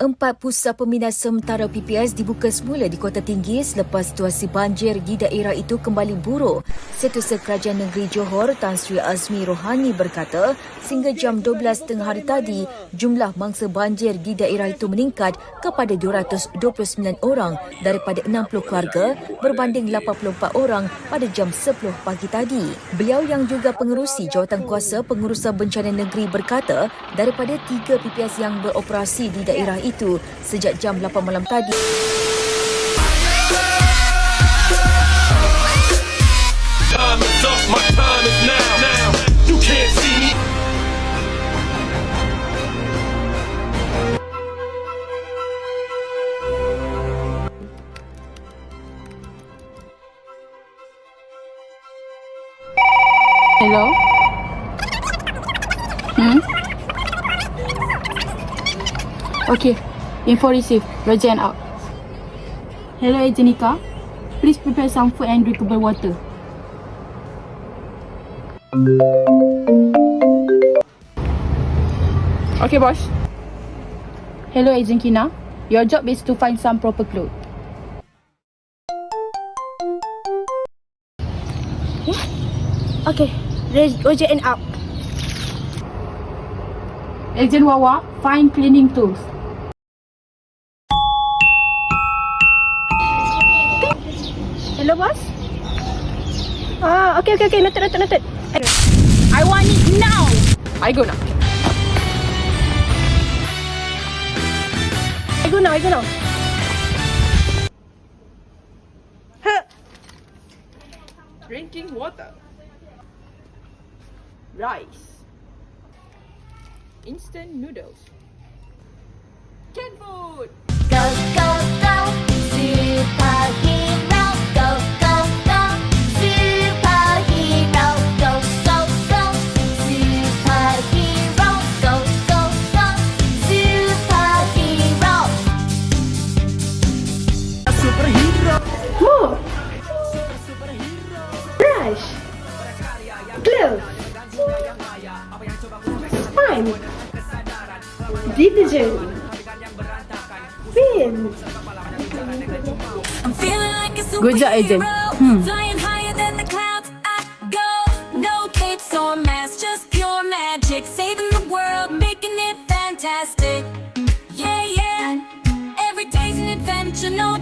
4 pusat pembinaan sementara PPS dibuka semula di Kota Tinggi selepas situasi banjir di daerah itu kembali buruk. Setiausaha Kerajaan Negeri Johor Tan Sri Azmi Rohani berkata, sehingga jam 12 tengah hari tadi, jumlah mangsa banjir di daerah itu meningkat kepada 229 orang daripada 60 keluarga berbanding 84 orang pada jam 10 pagi tadi. Beliau yang juga pengerusi Jawatankuasa Pengurusan Bencana Negeri berkata, daripada 3 PPS yang beroperasi di daerah itu sejak jam 8 malam tadi. Hello? Okay, info received. Roger and out. Hello, Agent Nika. Please prepare some food and drinkable water. Okay, boss. Hello, Agent Kina. Your job is to find some proper clothes. Okay, Roger and out. Agent Wawa, find cleaning tools. Hello, boss? Okay. Noted. I want it now. I go now. I go now. Drinking water. Rice. Instant noodles. Canned food. Go, go, go, superhero. Go, go, go, superhero. Go, go, go, superhero. Go, go, go, superhero. More. Brush. Glove. Sponge. Detergent. Pen. I'm feeling like a Good job, Agent. superhero. Flying higher than the clouds I go. No capes or masks, just pure magic. Saving the world, making it fantastic. Yeah. Every day's an adventure, no